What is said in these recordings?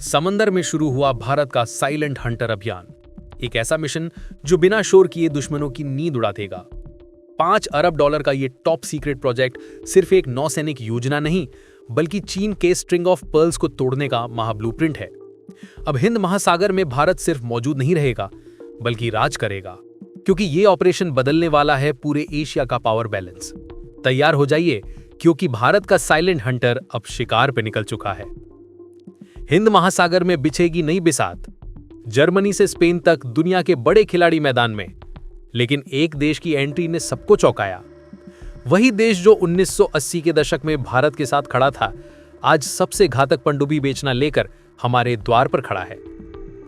समंदर में शुरू हुआ भारत का साइलेंट हंटर अभियान, एक ऐसा मिशन जो बिना शोर किए दुश्मनों की नींद उड़ा देगा। $5 अरब का ये टॉप सीक्रेट प्रोजेक्ट सिर्फ एक नौसैनिक योजना नहीं, बल्कि चीन के स्ट्रिंग ऑफ पर्ल्स को तोड़ने का महाब्लूप्रिंट है। अब हिंद महासागर में भारत सिर्फ मौजूद नहीं रहेगा, बल्कि राज करेगा, क्योंकि ये ऑपरेशन बदलने वाला है पूरे एशिया का पावर बैलेंस। तैयार हो जाइए, क्योंकि भारत का साइलेंट हंटर अब शिकार पे निकल चुका है। हिंद महासागर में बिछेगी नई बिसात, जर्मनी से स्पेन तक दुनिया के बड़े खिलाड़ी मैदान में। लेकिन एक देश की एंट्री ने सबको चौंकाया। वही देश जो 1980 के दशक में भारत के साथ खड़ा था, आज सबसे घातक पनडुब्बी बेचना लेकर हमारे द्वार पर खड़ा है।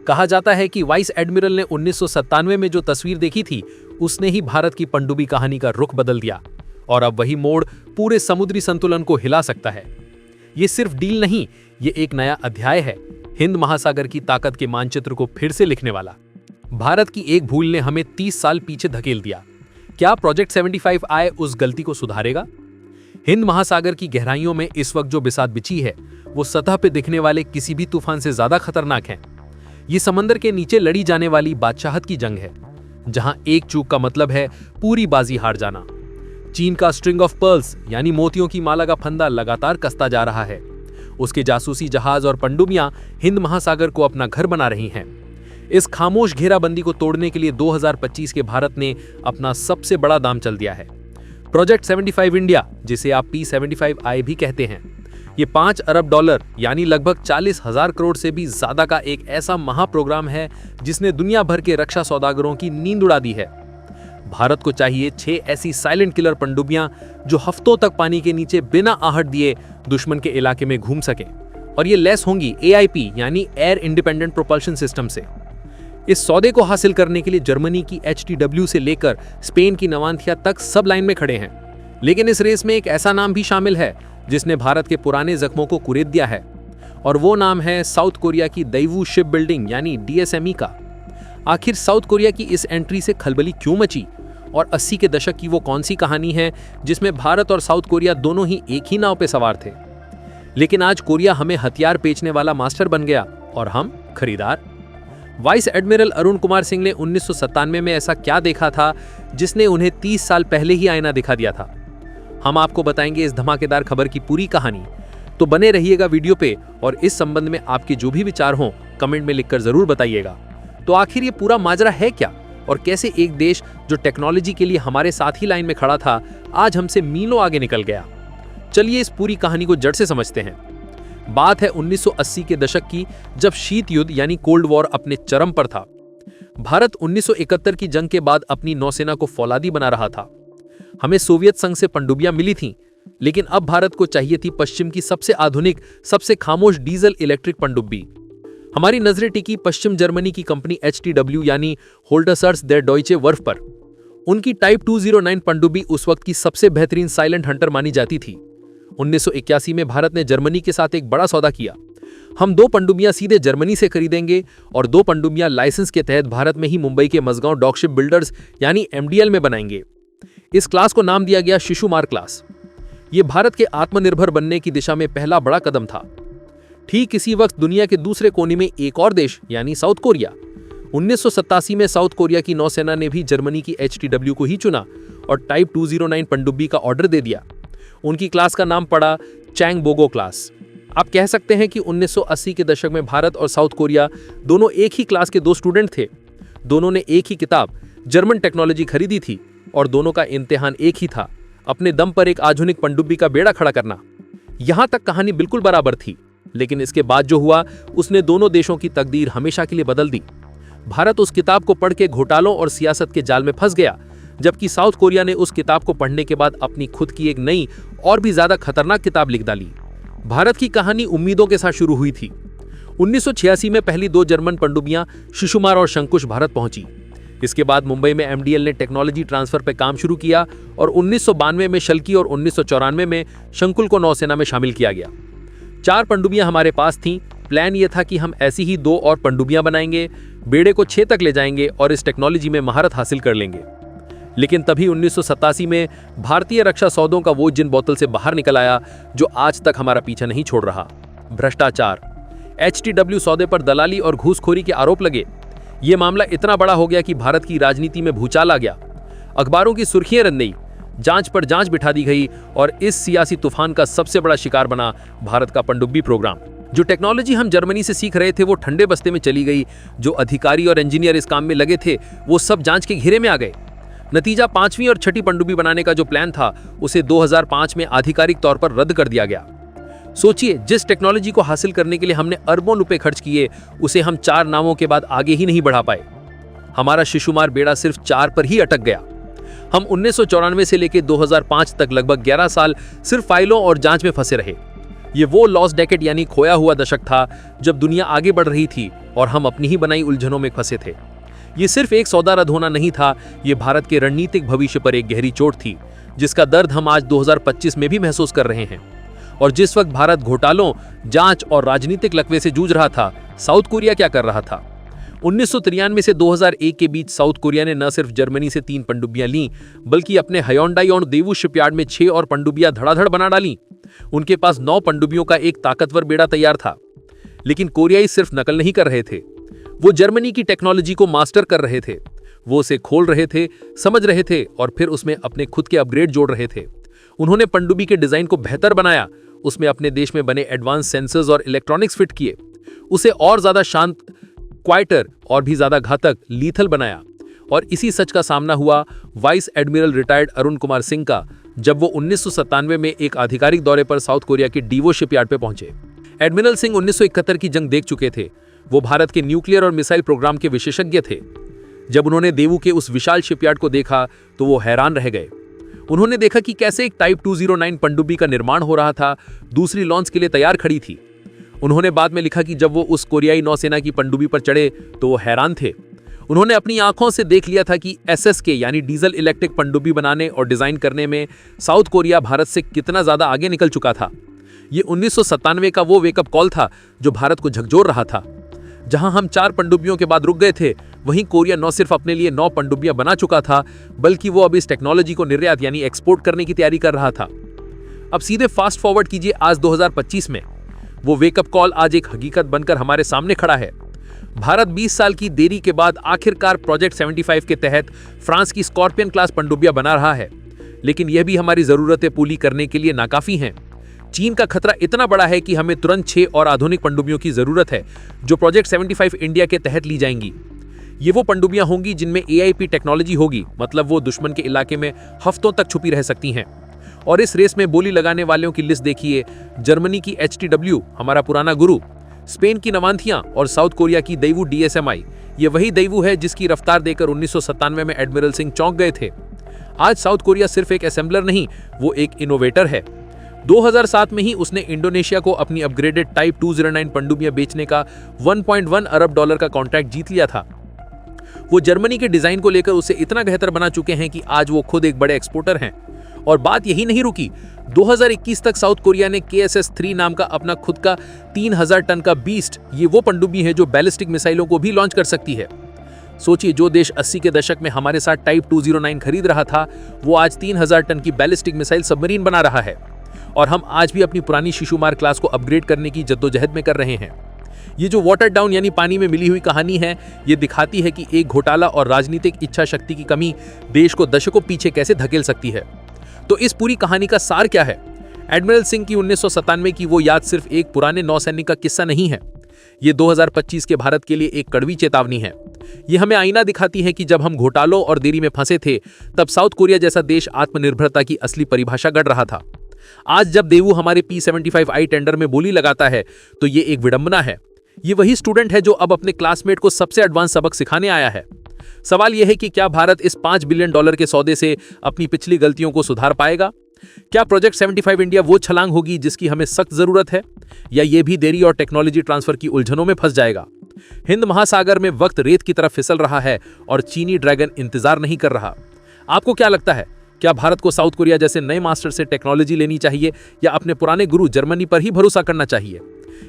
कहा जाता है कि वाइस एडमिरल ने 1997 में जो तस्वीर देखी थी, उसने ही भारत की पनडुब्बी कहानी का रुख बदल दिया, और अब वही मोड़ पूरे समुद्री संतुलन को हिला सकता है। ये सिर्फ डील नहीं, ये एक नया अध्याय है, हिंद महासागर की ताकत के मानचित्र को फिर से लिखने वाला। भारत की एक भूल ने हमें 30 साल पीछे धकेल दिया। क्या प्रोजेक्ट 75 आए उस गलती को सुधारेगा? हिंद महासागर की गहराइयों में इस वक्त जो बिसात बिछी है, वो सतह पे दिखने वाले किसी भी तूफान से ज्यादा खतरनाक है। ये समंदर के नीचे लड़ी जाने वाली बादशाहत की जंग है, जहां एक चूक का मतलब है पूरी बाजी हार जाना। चीन का स्ट्रिंग ऑफ पर्ल्स यानी मोतियों की माला का फंदा लगातार कसता जा रहा है। उसके जासूसी जहाज और पनडुब्बियां हिंद महासागर को अपना घर बना रही हैं। इस खामोश घेराबंदी को तोड़ने के लिए 2025 के भारत ने अपना सबसे बड़ा दाम चल दिया है। प्रोजेक्ट 75 इंडिया, जिसे आप P75I भी कहते हैं, ये $5 अरब यानी लगभग 40,000 करोड़ से भी ज्यादा का एक ऐसा महाप्रोग्राम है जिसने दुनिया भर के रक्षा सौदागरों की नींद उड़ा दी है। भारत को चाहिए 6 ऐसी साइलेंट किलर पनडुब्बियां जो हफ्तों तक पानी के नीचे बिना आहट दिए दुश्मन के इलाके में घूम सके, और ये लेस होंगी AIP यानी एयर इंडिपेंडेंट प्रोपल्शन सिस्टम से। इस सौदे को हासिल करने के लिए जर्मनी की HTW से लेकर स्पेन की नवांथिया तक सब लाइन में खड़े हैं। लेकिन इस रेस में एक ऐसा नाम भी शामिल है जिसने भारत के पुराने जख्मों को कुरेद दिया है, और वो नाम है साउथ कोरिया की दैवू शिप बिल्डिंग यानी DSME का। आखिर साउथ कोरिया की इस एंट्री से खलबली क्यों मची, और 80 के दशक की वो कौन सी कहानी है जिसमें भारत और साउथ कोरिया दोनों ही एक ही नाव पे सवार थे? लेकिन आज कोरिया हमें हथियार बेचने वाला मास्टर बन गया और हम खरीदार। वाइस एडमिरल अरुण कुमार सिंह ने 1997 में ऐसा क्या देखा था जिसने उन्हें 30 साल पहले ही आईना दिखा दिया था? हम आपको बताएंगे इस धमाकेदार खबर की पूरी कहानी। तो बने रहिएगा वीडियो पे, और इस संबंध में आपके जो भी विचार हों कमेंट में लिखकर जरूर बताइएगा। तो आखिर ये पूरा माजरा है क्या, और कैसे एक देश जो टेक्नोलॉजी के लिए हमारे साथ ही लाइन में खड़ा था, आज हमसे मीलों आगे निकल गया? चलिए इस पूरी कहानी को जड़ से समझते हैं। बात है 1980 के दशक की, जब शीत युद्ध यानी कोल्ड वॉर अपने चरम पर था। भारत 1971 की जंग के बाद अपनी नौसेना को फौलादी बना रहा था। हमें सोवियत संघ से पनडुब्बियां मिली थीं, लेकिन अब भारत को चाहिए थी पश्चिम की सबसे आधुनिक, सबसे खामोश डीजल इलेक्ट्रिक पनडुब्बी। हमारी नजरें टिकी पश्चिम जर्मनी की कंपनी HTW यानी होल्टर्स देर डॉइचे वर्फ पर। उनकी टाइप 209 पनडुब्बी उस वक्त की सबसे बेहतरीन साइलेंट हंटर मानी जाती थी। 1981 में भारत ने जर्मनी के साथ एक बड़ा सौदा किया। हम 2 पनडुब्बियां सीधे जर्मनी से खरीदेंगे और 2 पनडुब्बियां लाइसेंस के तहत भारत में ही मुंबई के मझगांव डॉकशिप बिल्डर्स यानी MDL में बनाएंगे। इस क्लास को नाम दिया गया शिशुमार क्लास। ये भारत के आत्मनिर्भर बनने की दिशा में पहला बड़ा कदम था। ठीक इसी वक्त दुनिया के दूसरे कोने में एक और देश यानी साउथ कोरिया। 1987 में साउथ कोरिया की नौसेना ने भी जर्मनी की HTW को ही चुना और टाइप 209 पनडुब्बी का ऑर्डर दे दिया। उनकी क्लास का नाम पड़ा चैंगबोगो क्लास। आप कह सकते हैं कि 1980 के दशक में भारत और साउथ कोरिया दोनों एक ही क्लास के 2 स्टूडेंट थे। दोनों ने एक ही किताब जर्मन टेक्नोलॉजी खरीदी थी, और दोनों का इम्तिहान एक ही था, अपने दम पर एक आधुनिक पनडुब्बी का बेड़ा खड़ा करना। यहां तक कहानी बिल्कुल बराबर थी, लेकिन इसके बाद जो हुआ उसने दोनों देशों की तकदीर हमेशा के लिए बदल दी। भारत उस किताब को पढ़ के घोटालों और सियासत के जाल में फंस गया, जबकि साउथ कोरिया ने उस किताब को पढ़ने के बाद अपनी खुद की एक नई और भी ज्यादा खतरनाक किताब लिख डाली। भारत की कहानी उम्मीदों के साथ शुरू हुई थी। 1986 में पहली 2 जर्मन पनडुब्बियां शिशुमार और शंकुश भारत पहुंची। इसके बाद मुंबई में MDL ने टेक्नोलॉजी ट्रांसफर पर काम शुरू किया, और 1992 में शल्की और 1994 में शंकुल को नौसेना में शामिल किया गया। 4 पनडुब्बियां हमारे पास थीं। प्लान यह था कि हम ऐसी ही 2 और पनडुब्बियां बनाएंगे, बेड़े को 6 तक ले जाएंगे और इस टेक्नोलॉजी में महारत हासिल कर लेंगे। लेकिन तभी 1987 में भारतीय रक्षा सौदों का वो जिन बोतल से बाहर निकल आया जो आज तक हमारा पीछा नहीं छोड़ रहा, भ्रष्टाचार। HTW सौदे पर दलाली और घूसखोरी के आरोप लगे। ये मामला इतना बड़ा हो गया कि भारत की राजनीति में भूचाल आ गया। अखबारों की सुर्खियां रन गई, जांच पर जांच बिठा दी गई और इस सियासी तूफान का सबसे बड़ा शिकार बना भारत का पनडुब्बी प्रोग्राम। जो टेक्नोलॉजी हम जर्मनी से सीख रहे थे वो ठंडे बस्ते में चली गई। जो अधिकारी और इंजीनियर इस काम में लगे थे वो सब जांच के घेरे में आ गए। नतीजा 5वीं और 6ठी पनडुब्बी बनाने का जो प्लान था उसे 2005 में आधिकारिक तौर पर रद्द कर दिया गया। सोचिए, जिस टेक्नोलॉजी को हासिल करने के लिए हमने अरबों रुपए खर्च किए उसे हम 4 नावों के बाद आगे ही नहीं बढ़ा पाए। हमारा शिशुमार बेड़ा सिर्फ 4 पर ही अटक गया। हम 1994 से लेकर 2005 तक लगभग 11 साल सिर्फ फाइलों और जांच में फंसे रहे। ये वो लॉस्ट डेकेड यानी खोया हुआ दशक था जब दुनिया आगे बढ़ रही थी और हम अपनी ही बनाई उलझनों में फंसे थे। ये सिर्फ एक सौदा रद्द होना नहीं था, ये भारत के रणनीतिक भविष्य पर एक गहरी चोट थी जिसका दर्द हम आज 2025 में भी महसूस कर रहे हैं। और जिस वक्त भारत घोटालों, जांच और राजनीतिक लकवे से जूझ रहा था, साउथ कोरिया क्या कर रहा था? 1993 से 2001 के बीच साउथ कोरिया ने न सिर्फ जर्मनी से 3 पनडुब्बियां लीं, बल्कि अपने हयोंडाई और देवू शिपयार्ड में 6 और पनडुब्बियां धड़ाधड़ बना डाली। उनके पास 9 पनडुब्बियों का एक ताकतवर बेड़ा तैयार था। लेकिन कोरियाई सिर्फ नकल नहीं कर रहे थे, वो जर्मनी की टेक्नोलॉजी को मास्टर कर रहे थे। वो उसे खोल रहे थे, समझ रहे थे और फिर उसमें अपने खुद के अपग्रेड जोड़ रहे थे। उन्होंने पनडुब्बी के डिजाइन को बेहतर बनाया, उसमें अपने देश में बने एडवांस सेंसर्स और इलेक्ट्रॉनिक्स फिट किए, उसे और ज्यादा शांत, क्वाइटर और भी ज्यादा घातक, लीथल बनाया। और इसी सच का सामना हुआ vice admiral retired Arun Kumar Singh का, जब वो 1997 में एक आधिकारिक दौरे पर साउथ कोरिया के डीवो शिपयार्ड पे पहुंचे। एडमिरल सिंह 1971 की जंग देख चुके थे। वो भारत के न्यूक्लियर और मिसाइल प्रोग्राम के विशेषज्ञ थे। जब उन्होंने देवू के उस विशाल शिपयार्ड को देखा तो वो हैरान रह गए। उन्होंने देखा कि कैसे एक टाइप 209 पनडुब्बी का निर्माण हो रहा था, दूसरी लॉन्च के लिए तैयार खड़ी थी। उन्होंने बाद में लिखा कि जब वो उस कोरियाई नौसेना की पनडुब्बी पर चढ़े तो वो हैरान थे। उन्होंने अपनी आंखों से देख लिया था कि SSK यानी डीजल इलेक्ट्रिक पनडुब्बी बनाने और डिजाइन करने में साउथ कोरिया भारत से कितना ज्यादा आगे निकल चुका था। ये 1997 का वो वेकअप कॉल था जो भारत को झकझोर रहा था। जहां हम 4 पनडुब्बियों के बाद रुक गए थे, वहीं कोरिया न सिर्फ अपने लिए 9 पनडुब्बियां बना चुका था, बल्कि वो अब इस टेक्नोलॉजी को निर्यात यानी एक्सपोर्ट करने की तैयारी कर रहा था। अब सीधे फास्ट फॉरवर्ड कीजिए आज 2025 में। वो वेकअप कॉल आज एक हकीकत बनकर हमारे सामने खड़ा है। भारत 20 साल की देरी के बाद आखिरकार प्रोजेक्ट 75 के तहत फ्रांस की स्कॉर्पियन क्लास पनडुब्बियां बना रहा है। लेकिन यह भी हमारी जरूरतें पूरी करने के लिए नाकाफी हैं। चीन का खतरा इतना बड़ा है कि हमें तुरंत 6 और आधुनिक पनडुब्बियों की जरूरत है जो प्रोजेक्ट 75 इंडिया के तहत ली जाएंगी। ये वो पनडुब्बियां होंगी जिनमें AIP टेक्नोलॉजी होगी, मतलब वो दुश्मन के इलाके में हफ्तों तक छुपी रह सकती हैं। और इस रेस में बोली लगाने वालों की लिस्ट देखिए। जर्मनी की HTW, हमारा पुराना गुरु, स्पेन की नवांथियां और साउथ कोरिया की देवू DSMI। ये वही देवू है जिसकी रफ्तार देकर 1997 में एडमिरल सिंह चौंक गए थे। आज साउथ कोरिया सिर्फ एक असेंबलर नहीं, वो एक इनोवेटर है। 2007 में ही उसने इंडोनेशिया को अपनी अपग्रेडेड टाइप 209 पनडुब्बियां बेचने का $1.1 अरब का कॉन्ट्रैक्ट जीत लिया था। वो जर्मनी के डिजाइन को लेकर उसे इतना बेहतर बना चुके हैं कि आज वो खुद एक बड़े एक्सपोर्टर हैं। और बात यही नहीं रुकी। 2021 तक साउथ कोरिया ने KSS-3 नाम का अपना खुद का 3000 टन का बीस्ट, ये वो पनडुब्बी है जो बैलिस्टिक मिसाइलों को भी लॉन्च कर सकती है। सोचिए, जो देश 80 के दशक में हमारे साथ टाइप 209 खरीद रहा था, वो आज 3000 टन की बैलिस्टिक मिसाइल सबमरीन बना रहा है। और हम आज भी अपनी पुरानी शिशुमार क्लास को अपग्रेड करने की जद्दोजहद में कर रहे हैं। ये जो वाटर डाउन यानी पानी में मिली हुई कहानी है, ये दिखाती है कि एक घोटाला और राजनीतिक इच्छा शक्ति की कमी देश को दशकों पीछे कैसे धकेल सकती है। तो इस पूरी कहानी का सार क्या है? एडमिरल सिंह की 1997 की वो याद सिर्फ एक पुराने नौसैनिक का किस्सा नहीं है। ये 2025 के भारत के लिए एक कड़वी चेतावनी है। ये हमें आईना दिखाती है कि जब हम घोटालों और देरी में फंसे थे, तब साउथ कोरिया जैसा देश आत्मनिर्भरता की असली परिभाषा गढ़ रहा था। आज जब देवू हमारे P75I टेंडर में बोली लगाता है, तो ये एक विडंबना है। ये वही स्टूडेंट है जो अब अपने क्लासमेट को सबसे एडवांस सबक सिखाने आया है। सवाल यह है कि क्या भारत इस $5 बिलियन के सौदे से अपनी पिछली गलतियों को सुधार पाएगा? क्या प्रोजेक्ट 75 इंडिया वो छलांग होगी जिसकी हमें सख्त जरूरत है, या ये भी देरी और टेक्नोलॉजी ट्रांसफर की उलझनों में फंस जाएगा? हिंद महासागर में वक्त रेत की तरफ फिसल रहा है और चीनी ड्रैगन इंतजार नहीं कर रहा। आपको क्या लगता है, क्या भारत को साउथ कोरिया जैसे नए मास्टर से टेक्नोलॉजी लेनी चाहिए, या अपने पुराने गुरु जर्मनी पर ही भरोसा करना चाहिए,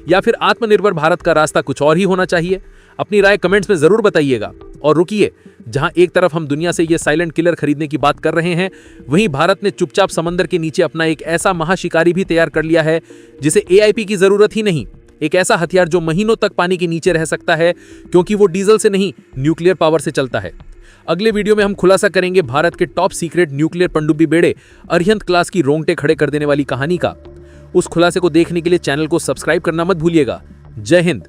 या फिर आत्मनिर्भर भारत का रास्ता कुछ और ही होना चाहिए? अपनी राय कमेंट्स में जरूर बताइएगा। और रुकिए, जहां एक तरफ हम दुनिया से ये साइलेंट किलर खरीदने की बात कर रहे हैं, वहीं भारत ने चुपचाप समंदर के नीचे अपना एक ऐसा महाशिकारी भी तैयार कर लिया है जिसे AIP की जरूरत ही नहीं। एक ऐसा हथियार जो महीनों तक पानी के नीचे रह सकता है क्योंकि वो डीजल से नहीं, न्यूक्लियर पावर से चलता है। अगले वीडियो में हम खुलासा करेंगे भारत के टॉप सीक्रेट न्यूक्लियर पनडुब्बी बेड़े अरिहंत क्लास की रोंगटे खड़े कर देने वाली कहानी का। उस खुलासे को देखने के लिए चैनल को सब्सक्राइब करना मत भूलिएगा। जय हिंद।